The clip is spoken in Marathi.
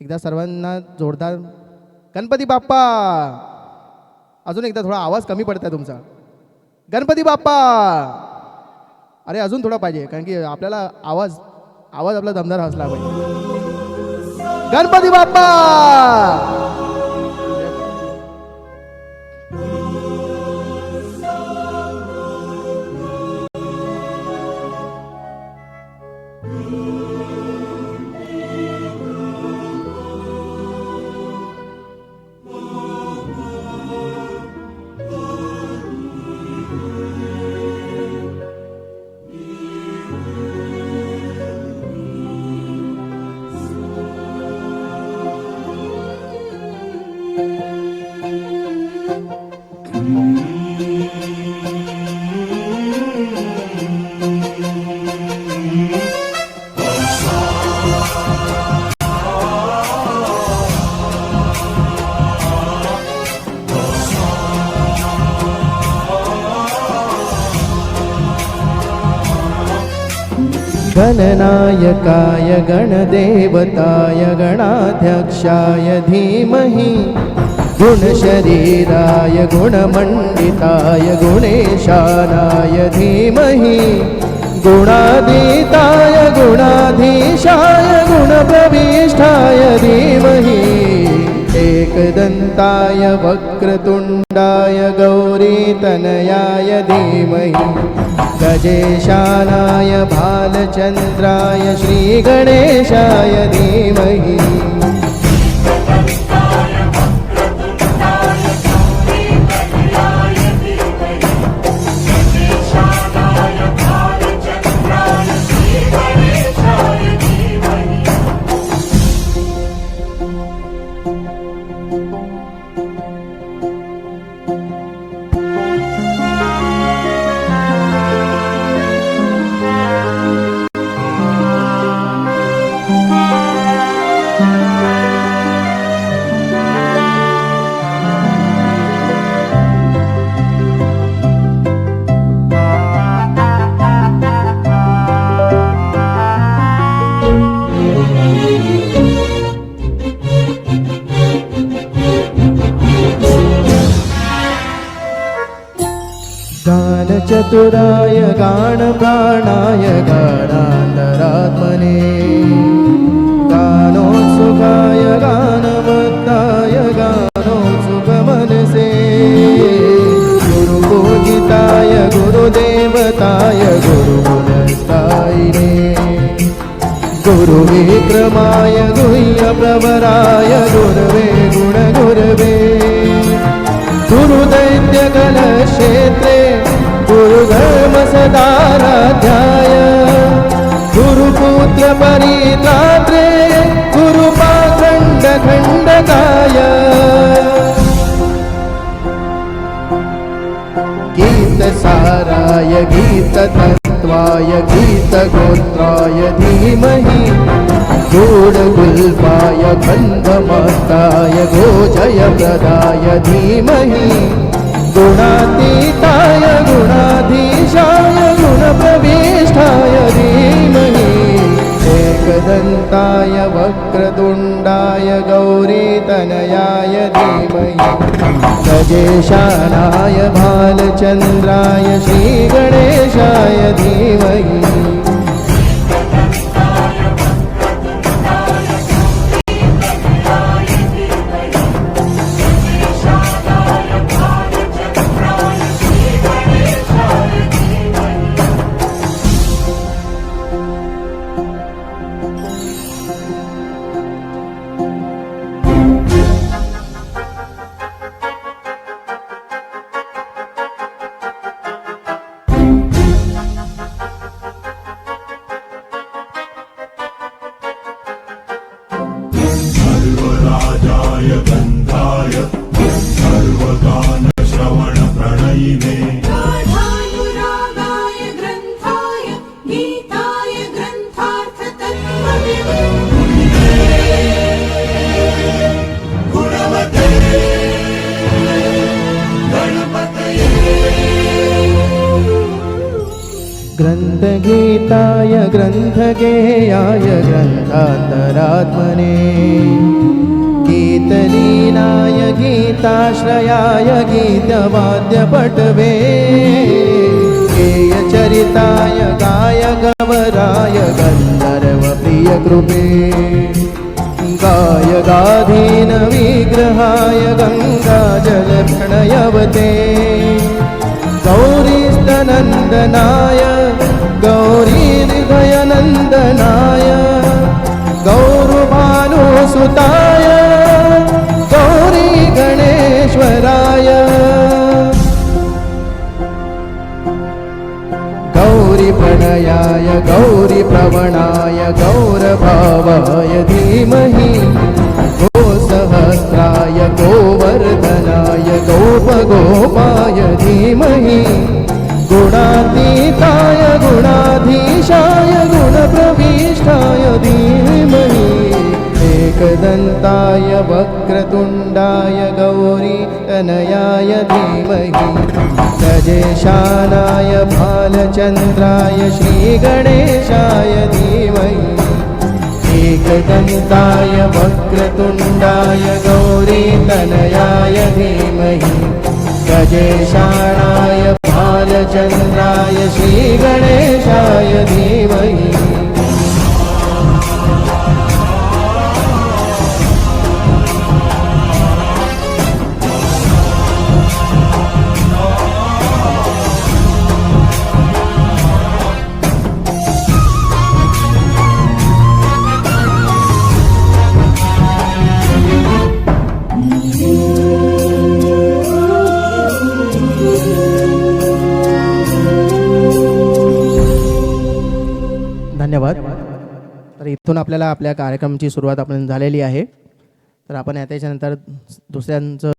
एकदा सर्वांना जोरदार गणपती बाप्पा. अजून एकदा थोडा आवाज कमी पडताय तुमचा. गणपती बाप्पा. अरे अजून थोडा पाहिजे कारण की आपल्याला आवाज आवाज आपला दमदार असला पाहिजे. गणपती बाप्पा. गणनायकाय गणदेवताय गणाध्यक्षाय धीमहि गुणशरीराय गुणमण्डिताय गुणेशानाय धीमहि गुणातीताय गुणाधीशाय गुणप्रविष्टाय धीमहि एकदन्ताय वक्रतुण्डाय गौरीतनयाय धीमहि गजेशानाय भालचन्द्राय श्रीगणेशाय धीमहि गानचतुराय गानप्राणाय गानान्तरात्मने गानोत्सुकाय गानवत्ताय गानोत्सुकमनसे गुरुपूजिताय गुरुदेवताय गुरुगुणस्थायिने गुरुविक्रमाय गुह्यप्रवराय गुरवे गुणगुरवे गुरुदैत्यकलक्षेत्रे गुरुधर्मसदाराध्याय गुरुपुत्र परित्रात्रे गुरुपाखण्डखण्डकाय गीतसाराय गीततत्त्वाय गीतगोत्राय धीमहि गूढगुल्पाय गन्धमस्ताय गोजयप्रदाय धीमहि गुणातीताय गुणाधीशाय गुणप्रविष्टाय धीमहि एकदन्ताय वक्रतुण्डाय गौरीतनयाय धीमहि गजेशानाय भालचन्द्राय श्रीगणेशाय धीमहि ग्रंथगीताय ग्रंथगेयाय ग्रंथान्तरात्मने गीतलीनाय गीताश्रयाय गीतवाद्यपटवे गेयचरिताय गायकवराय गन्धर्वप्रियकृपे गायगाधीन विग्रहाय गङ्गाजलप्रणयवते गौरीस्तनन्दनाय गौरीहृदयनन्दनाय गौरभानुसुताय गौरी गणेश्वराय गौरीप्रणयाय गौरीप्रवणाय गौरभावाय धीमहि गोसहस्राय गोवर्धनाय गोपगोपाय धीमहि गुणातीताय गुणाधीशाय गुणप्रविष्टाय धीमहि एकदन्ताय वक्रतुण्डाय गौरीतनयाय धीमहि गजेशानाय भालचन्द्राय श्रीगणेशाय धीमहि एकदन्ताय वक्रतुण्डाय गौरीतनयाय धीमहि गजेशानाय भालचन्द्राय श्रीगणेशाय धीमहि धन्यवाद. तर इथून आपल्याला आपल्या कार्यक्रमाची सुरुवात आपण झालेली आहे. तर आपण याच्यानंतर दुसऱ्यांचं